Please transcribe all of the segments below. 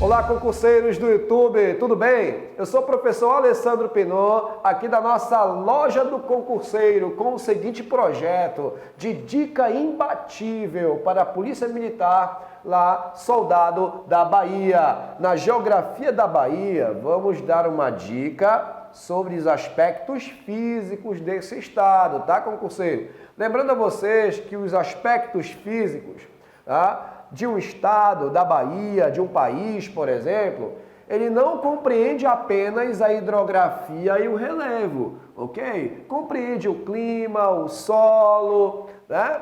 Olá, concurseiros do YouTube, tudo bem? Eu sou o professor Alessandro Pinot, aqui da nossa loja do concurseiro, com o seguinte projeto de dica imbatível para a Polícia Militar, lá, soldado da Bahia. Na geografia da Bahia, vamos dar uma dica sobre os aspectos físicos desse estado, tá, concurseiro? Lembrando a vocês que os aspectos físicos, tá, de um estado, da Bahia, de um país, por exemplo, ele não compreende apenas a hidrografia e o relevo, ok? Compreende o clima, o solo, né?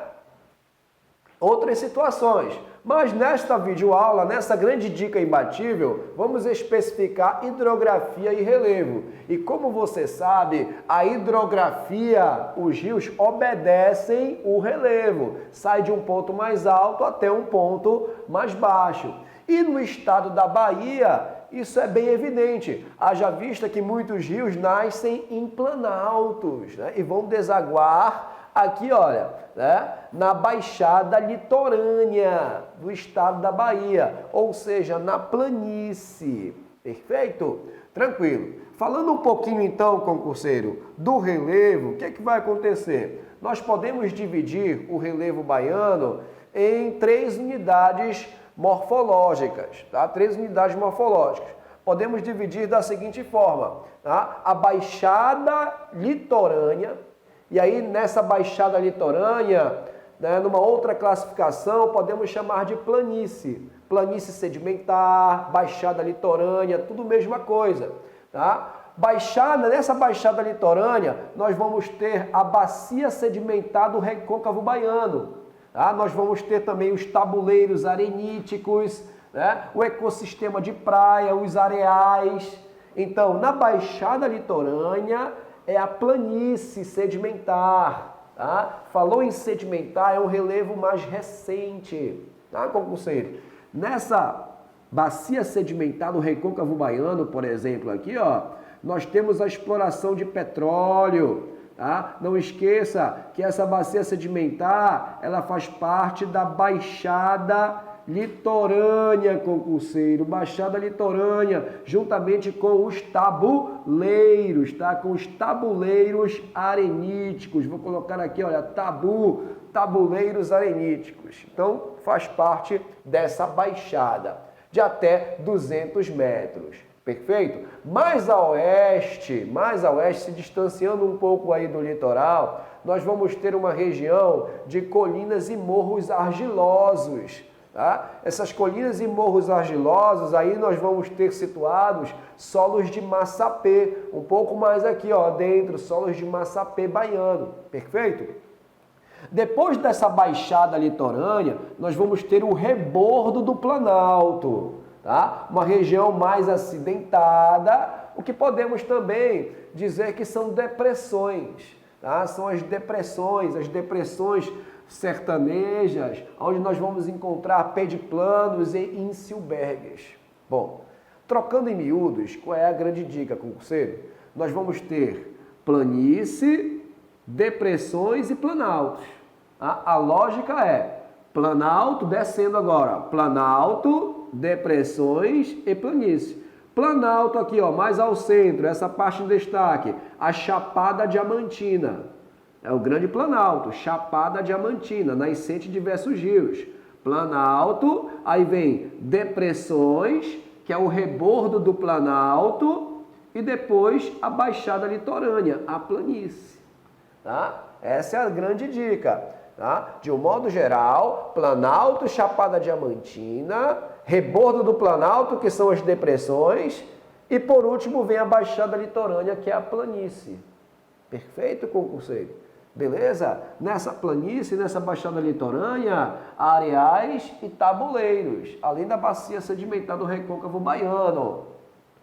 Outras situações. Mas nesta videoaula, nessa grande dica imbatível, vamos especificar hidrografia e relevo. E como você sabe, a hidrografia, os rios obedecem o relevo. Sai de um ponto mais alto até um ponto mais baixo. E no estado da Bahia, isso é bem evidente. Haja vista que muitos rios nascem em planaltos, né? E vão desaguar aqui, olha, né, na baixada litorânea do estado da Bahia, ou seja, na planície. Perfeito? Tranquilo. Falando um pouquinho então, concurseiro, do relevo, o que é que vai acontecer? Nós podemos dividir o relevo baiano em 3 unidades morfológicas, tá? 3 unidades morfológicas. Podemos dividir da seguinte forma, tá? A baixada litorânea. E aí, nessa baixada litorânea, né, numa outra classificação, podemos chamar de planície. Planície sedimentar, baixada litorânea, tudo mesma coisa. Tá? Nessa baixada litorânea, nós vamos ter a bacia sedimentar do Recôncavo Baiano. Tá? Nós vamos ter também os tabuleiros areníticos, né, o ecossistema de praia, os areais. Então, na baixada litorânea, é a planície sedimentar, tá? Falou em sedimentar, é um relevo mais recente, tá, concurseiro? Nessa bacia sedimentar do Recôncavo Baiano, por exemplo, aqui, ó, nós temos a exploração de petróleo, tá? Não esqueça que essa bacia sedimentar, ela faz parte da baixada litorânea, concurseiro, baixada litorânea, juntamente com os tabuleiros, tá? Com os tabuleiros areníticos. Vou colocar aqui, olha, tabuleiros areníticos. Então, faz parte dessa baixada de até 200 metros. Perfeito? Mais a oeste, se distanciando um pouco aí do litoral, nós vamos ter uma região de colinas e morros argilosos. Tá? Essas colinas e morros argilosos, aí nós vamos ter situados solos de massapê, um pouco mais aqui, ó, dentro, solos de massapê baiano, perfeito? Depois dessa baixada litorânea, nós vamos ter o rebordo do Planalto, tá? Uma região mais acidentada, o que podemos também dizer que são depressões, tá? São as depressões sertanejas, onde nós vamos encontrar pediplanos e insilbergues. Bom, trocando em miúdos, qual é a grande dica, concurseiro? Nós vamos ter planície, depressões e planaltos. A lógica é planalto, descendo agora, planalto, depressões e planície. Planalto aqui, ó, mais ao centro, essa parte em destaque, a Chapada Diamantina. É o Grande Planalto, Chapada Diamantina, nascente de diversos rios. Planalto, aí vem depressões, que é o rebordo do Planalto, e depois a baixada litorânea, a planície. Tá? Essa é a grande dica. Tá? De um modo geral, Planalto, Chapada Diamantina, rebordo do Planalto, que são as depressões, e por último vem a baixada litorânea, que é a planície. Perfeito, concurseiro? Beleza? Nessa planície, nessa baixada litorânea, areais e tabuleiros, além da bacia sedimentar do Recôncavo Baiano.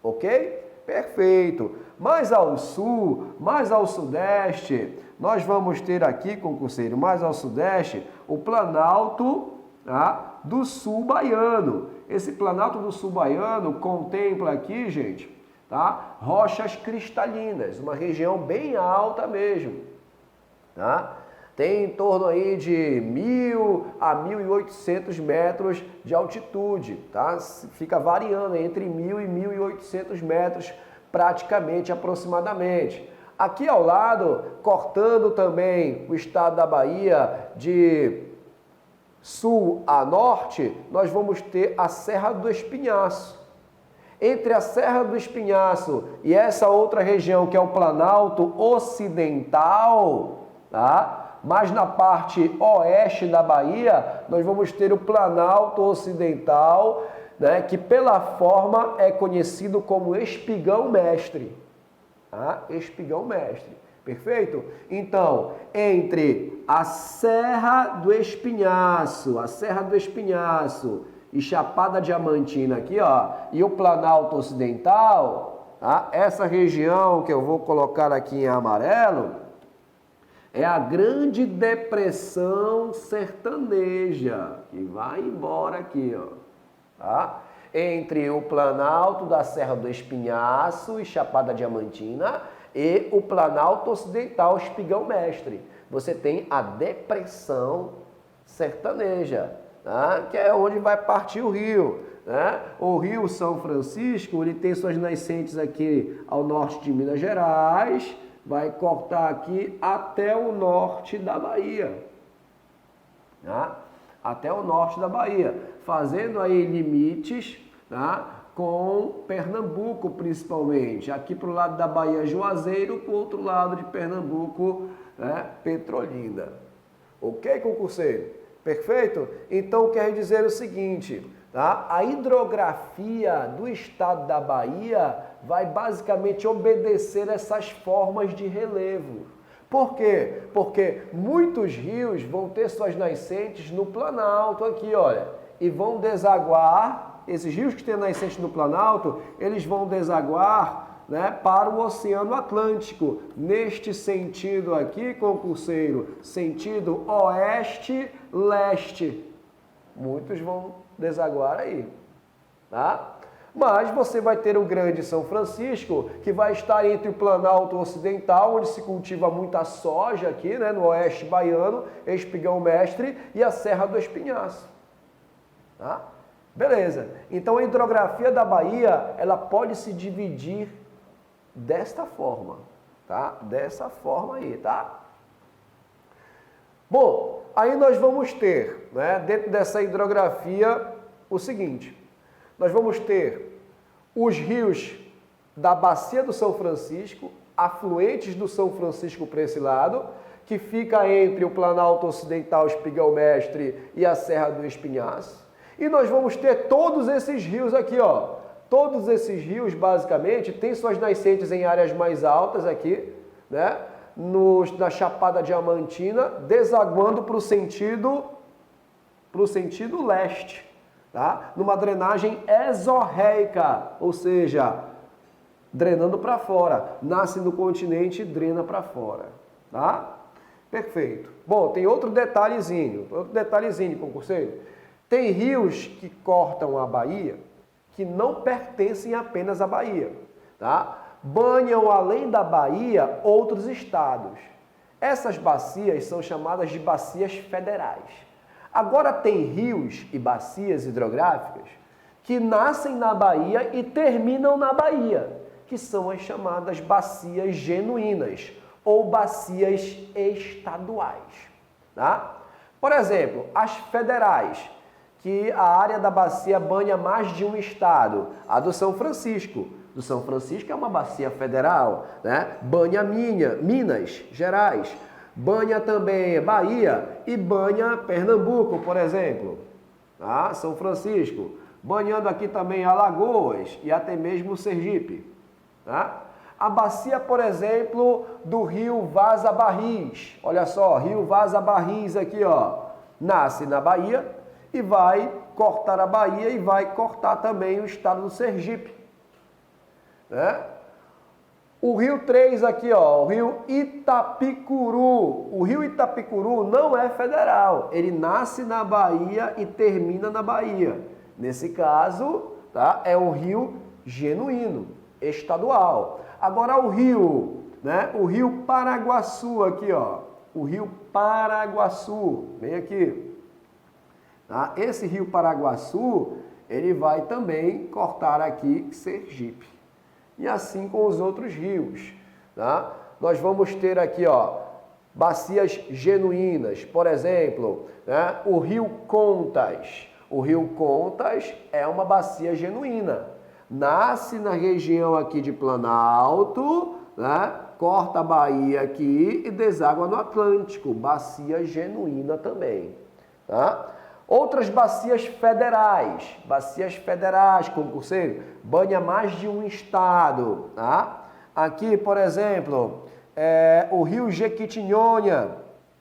Ok? Perfeito. Mais ao sul, mais ao sudeste, nós vamos ter aqui, concurseiro, mais ao sudeste, o Planalto, tá, do Sul Baiano. Esse Planalto do Sul Baiano contempla aqui, gente, tá, rochas cristalinas, uma região bem alta mesmo. Tá? tem em torno aí de 1.000 a 1.800 metros de altitude, tá? Fica variando entre 1.000 e 1.800 metros praticamente, aproximadamente. Aqui ao lado, cortando também o estado da Bahia de sul a norte, nós vamos ter a Serra do Espinhaço. Entre a Serra do Espinhaço e essa outra região que é o Planalto Ocidental, tá? Mas na parte oeste da Bahia, nós vamos ter o Planalto Ocidental, né, que pela forma é conhecido como Espigão Mestre. Tá? Espigão Mestre. Perfeito? Então, entre a Serra do Espinhaço e Chapada Diamantina aqui, ó, e o Planalto Ocidental, tá? Essa região que eu vou colocar aqui em amarelo, é a Grande Depressão Sertaneja, que vai embora aqui, ó, tá? Entre o Planalto da Serra do Espinhaço e Chapada Diamantina e o Planalto Ocidental Espigão Mestre. Você tem a Depressão Sertaneja, tá? Que é onde vai partir o rio, né? O Rio São Francisco, ele tem suas nascentes aqui ao norte de Minas Gerais, vai cortar aqui até o norte da Bahia, tá? Até o norte da Bahia, fazendo aí limites, tá? Com Pernambuco principalmente, aqui para o lado da Bahia Juazeiro, para o outro lado de Pernambuco, né? Petrolina. Ok, concurseiro? Perfeito? Então quer dizer o seguinte, tá? A hidrografia do estado da Bahia vai basicamente obedecer essas formas de relevo. Por quê? Porque muitos rios vão ter suas nascentes no Planalto aqui, olha, e vão desaguar, esses rios que têm nascentes no Planalto, eles vão desaguar, né, para o Oceano Atlântico. Neste sentido aqui, concurseiro, sentido oeste-leste. Muitos vão desaguar aí, tá? Mas você vai ter o Grande São Francisco, que vai estar entre o Planalto Ocidental, onde se cultiva muita soja aqui, né, no oeste baiano, Espigão Mestre, e a Serra do Espinhaço. Tá? Beleza. Então a hidrografia da Bahia, ela pode se dividir desta forma, tá? Dessa forma aí, tá? Bom, aí nós vamos ter, né, dentro dessa hidrografia, o seguinte: nós vamos ter os rios da Bacia do São Francisco, afluentes do São Francisco para esse lado, que fica entre o Planalto Ocidental Espigão Mestre e a Serra do Espinhaço. E nós vamos ter todos esses rios aqui, ó. Todos esses rios, basicamente, têm suas nascentes em áreas mais altas aqui, né? Na Chapada Diamantina, desaguando para o sentido leste. Tá? Numa drenagem exorreica, ou seja, drenando para fora. Nasce no continente e drena para fora. Tá? Perfeito. Bom, tem outro detalhezinho, concurseiro. Tem rios que cortam a Bahia que não pertencem apenas à Bahia. Tá? Banham além da Bahia outros estados. Essas bacias são chamadas de bacias federais. Agora tem rios e bacias hidrográficas que nascem na Bahia e terminam na Bahia, que são as chamadas bacias genuínas ou bacias estaduais. Tá? Por exemplo, as federais, que a área da bacia banha mais de um estado. A do São Francisco. Do São Francisco é uma bacia federal, né? Banha Minas Gerais. Banha também Bahia e banha Pernambuco, por exemplo. Tá? São Francisco. Banhando aqui também Alagoas e até mesmo Sergipe. Tá? A bacia, por exemplo, do rio Vaza Barris. Olha só, rio Vaza Barris aqui, ó. Nasce na Bahia e vai cortar a Bahia e vai cortar também o estado do Sergipe. Né? O rio 3 aqui, ó, o rio Itapicuru. O rio Itapicuru não é federal, ele nasce na Bahia e termina na Bahia. Nesse caso, tá, é um rio genuíno, estadual. Agora o rio, né, o rio Paraguaçu aqui, ó, o rio Paraguaçu, bem aqui. Tá? Esse rio Paraguaçu, ele vai também cortar aqui Sergipe. E assim com os outros rios. Tá? Nós vamos ter aqui, ó, bacias genuínas. Por exemplo, né, o rio Contas. O rio Contas é uma bacia genuína. Nasce na região aqui de Planalto, né, corta a Bahia aqui e deságua no Atlântico. Bacia genuína também. Tá? Outras bacias federais, concurseiro, banha mais de um estado, tá? Aqui, por exemplo, o rio Jequitinhonha,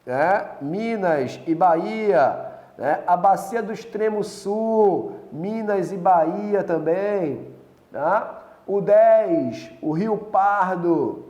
né? Minas e Bahia, né? A bacia do extremo sul, Minas e Bahia também, tá? O 10, o rio Pardo,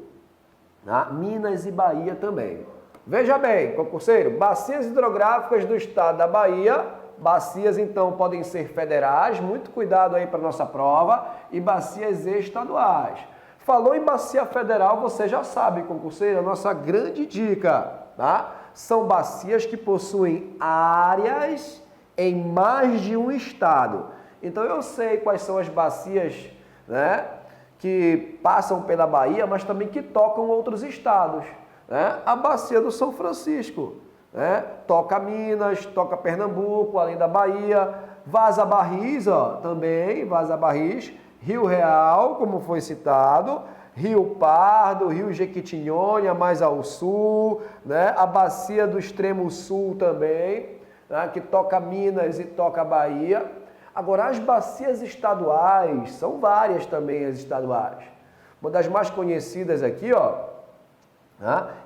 tá? Minas e Bahia também. Veja bem, concurseiro, bacias hidrográficas do estado da Bahia, bacias então podem ser federais, muito cuidado aí para nossa prova, e bacias estaduais. Falou em bacia federal, você já sabe, concurseiro, a nossa grande dica, tá? São bacias que possuem áreas em mais de um estado. Então eu sei quais são as bacias, né, que passam pela Bahia, mas também que tocam outros estados. A bacia do São Francisco, né? Toca Minas, toca Pernambuco, além da Bahia, Vaza Barris, ó, também, Vaza Barris, Rio Real, como foi citado, Rio Pardo, Rio Jequitinhonha, mais ao sul, né? A bacia do extremo sul também, né? Que toca Minas e toca Bahia. Agora, as bacias estaduais, são várias também as estaduais. Uma das mais conhecidas aqui, ó,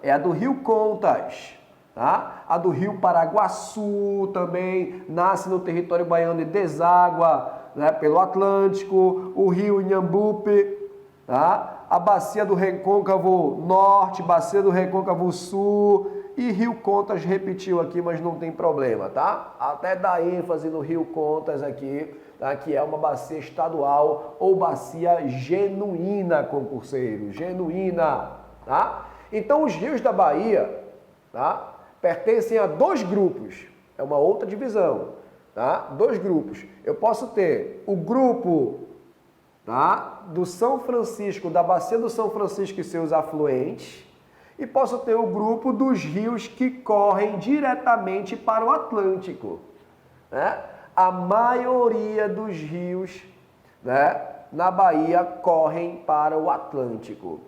é a do Rio Contas, tá? A do Rio Paraguaçu também, nasce no território baiano e deságua, né, pelo Atlântico, o Rio Inhambupe, tá? A bacia do Recôncavo Norte, bacia do Recôncavo Sul e Rio Contas repetiu aqui, mas não tem problema, tá? Até dá ênfase no Rio Contas aqui, tá? Que é uma bacia estadual ou bacia genuína, concurseiro, genuína, tá? Então, os rios da Bahia, tá, pertencem a dois grupos, é uma outra divisão, tá? Dois grupos. Eu posso ter o grupo, tá, do São Francisco, da bacia do São Francisco e seus afluentes, e posso ter o grupo dos rios que correm diretamente para o Atlântico, né? A maioria dos rios, né, na Bahia correm para o Atlântico.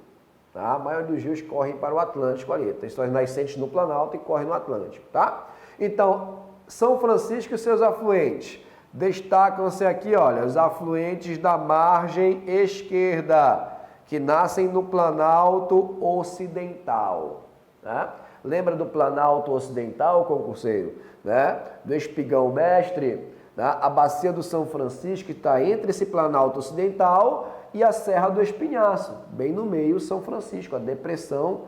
Tá? A maioria dos rios correm para o Atlântico ali. Tem suas nascentes no Planalto e correm no Atlântico, tá? Então, São Francisco e seus afluentes. Destacam-se aqui, olha, os afluentes da margem esquerda, que nascem no Planalto Ocidental. Né? Lembra do Planalto Ocidental, concurseiro? Né? Do Espigão Mestre? Né? A bacia do São Francisco está entre esse Planalto Ocidental e a Serra do Espinhaço, bem no meio São Francisco, a depressão,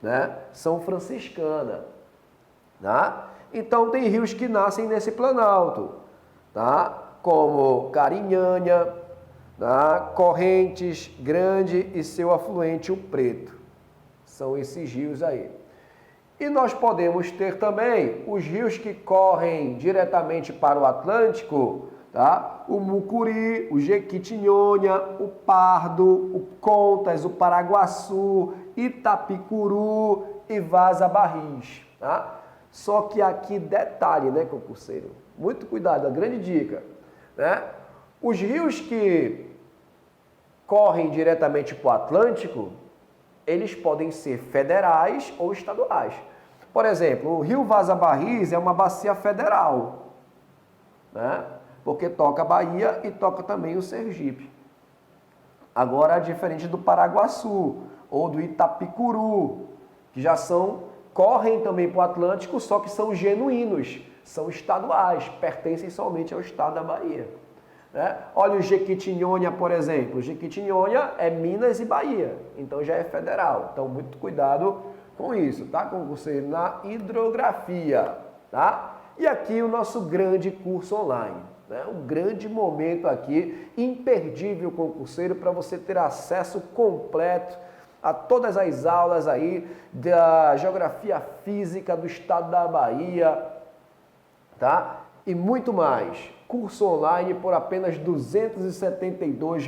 né, são franciscana. Tá? Então tem rios que nascem nesse planalto, tá? Como Carinhanha, tá? Correntes Grande e seu afluente o Preto. São esses rios aí. E nós podemos ter também os rios que correm diretamente para o Atlântico, tá? O Mucuri, o Jequitinhonha, o Pardo, o Contas, o Paraguaçu, Itapicuru e Vaza Barris, tá? Só que aqui detalhe, né, concurseiro? Muito cuidado, a grande dica, né? Os rios que correm diretamente para o Atlântico, eles podem ser federais ou estaduais. Por exemplo, o rio Vaza Barris é uma bacia federal, né? Porque toca a Bahia e toca também o Sergipe. Agora, diferente do Paraguaçu ou do Itapicuru, que já correm também para o Atlântico, só que são genuínos, são estaduais, pertencem somente ao estado da Bahia. Né? Olha o Jequitinhonha, por exemplo. Jequitinhonha é Minas e Bahia, então já é federal. Então, muito cuidado com isso, tá? Com você na hidrografia, tá? E aqui o nosso grande curso online. Um grande momento aqui, imperdível, concurseiro, para você ter acesso completo a todas as aulas aí da Geografia Física do Estado da Bahia, tá? E muito mais. Curso online por apenas R$ 272.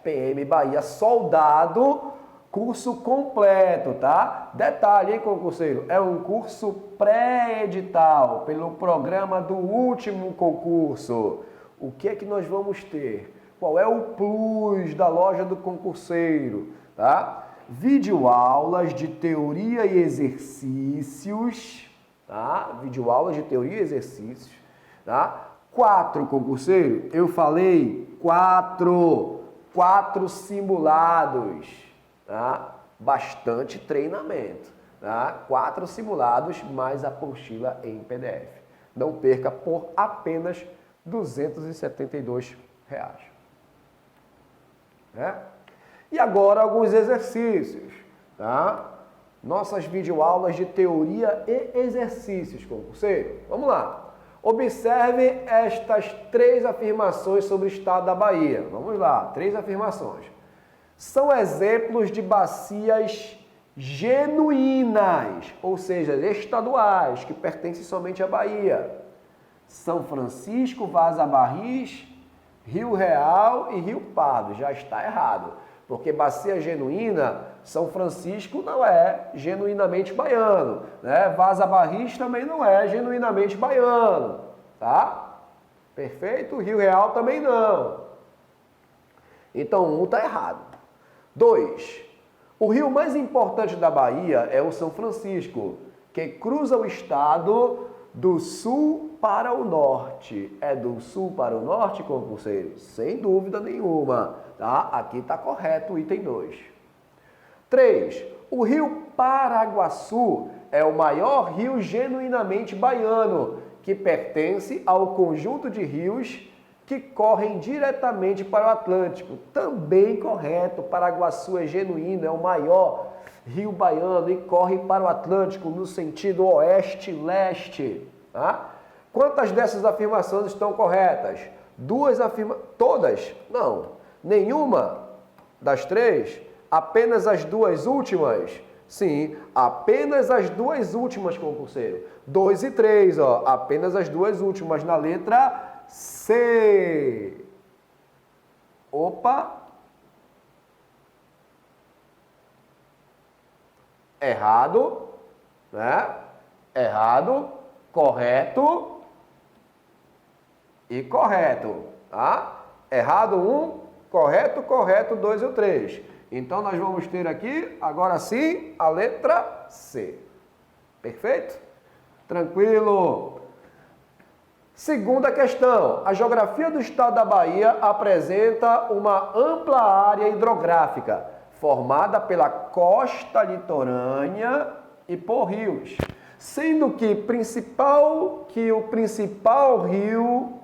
PM Bahia Soldado, curso completo, tá? Detalhe, hein, concurseiro? É um curso pré-edital, pelo programa do último concurso. O que é que nós vamos ter? Qual é o plus da loja do concurseiro, tá? Videoaulas de teoria e exercícios, tá? Videoaulas de teoria e exercícios, tá? 4, concurseiro, eu falei 4 simulados, tá? Bastante treinamento, tá? 4 simulados mais a apostila em PDF. Não perca por apenas R$ 272. Né? E agora alguns exercícios, tá? Nossas videoaulas de teoria e exercícios, concurseiro. Vamos lá. Observe estas 3 afirmações sobre o estado da Bahia. Vamos lá, 3 afirmações. São exemplos de bacias genuínas, ou seja, estaduais, que pertencem somente à Bahia. São Francisco, Vaza Barris, Rio Real e Rio Pardo. Já está errado, porque bacia genuína, São Francisco não é genuinamente baiano, né? Vaza Barris também não é genuinamente baiano, tá? Perfeito? Rio Real também não. Então, 1 está errado. 2. O rio mais importante da Bahia é o São Francisco, que cruza o estado do sul para o norte. É do sul para o norte, concurseiro? Sem dúvida nenhuma, tá? Aqui está correto o item 2. 3. O rio Paraguaçu é o maior rio genuinamente baiano, que pertence ao conjunto de rios que correm diretamente para o Atlântico. Também correto, Paraguaçu é genuíno, é o maior rio baiano e corre para o Atlântico no sentido oeste-leste. Tá? Quantas dessas afirmações estão corretas? 2 afirmações. Todas? Não. Nenhuma das 3? Apenas as 2 últimas? Sim, apenas as 2 últimas, concurseiro. 2 e 3, ó. Apenas as 2 últimas na letra C. Opa! Errado, né? Errado, correto e correto, tá? Errado 1, correto, 2 e o 3. Então, nós vamos ter aqui, agora sim, a letra C. Perfeito? Tranquilo? Segunda questão. A geografia do estado da Bahia apresenta uma ampla área hidrográfica, formada pela costa litorânea e por rios, sendo que o principal rio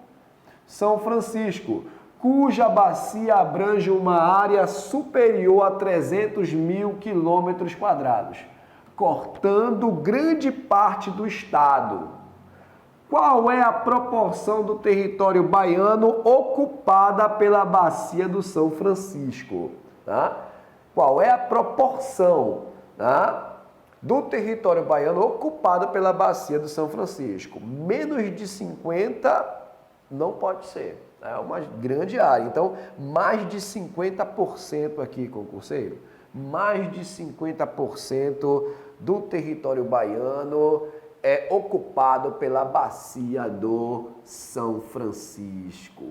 São Francisco, cuja bacia abrange uma área superior a 300.000 quilômetros quadrados, cortando grande parte do estado. Qual é a proporção do território baiano ocupada pela bacia do São Francisco? Tá? Qual é a proporção, tá, do território baiano ocupado pela bacia do São Francisco? Menos de 50 não pode ser. É uma grande área. Então, mais de 50% aqui, concurseiro. Mais de 50% do território baiano é ocupado pela bacia do São Francisco.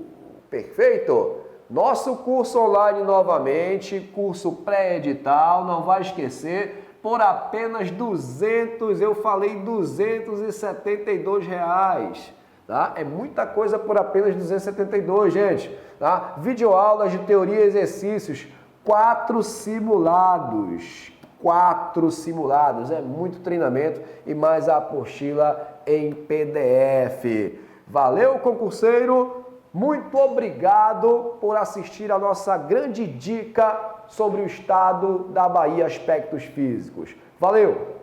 Perfeito? Nosso curso online novamente, curso pré-edital, não vai esquecer, por apenas eu falei R$ 272. Tá? É muita coisa por apenas 272, gente. Tá? Videoaulas de teoria e exercícios, 4 simulados. 4 simulados, é muito treinamento e mais a apostila em PDF. Valeu, concurseiro? Muito obrigado por assistir a nossa grande dica sobre o estado da Bahia, aspectos físicos. Valeu!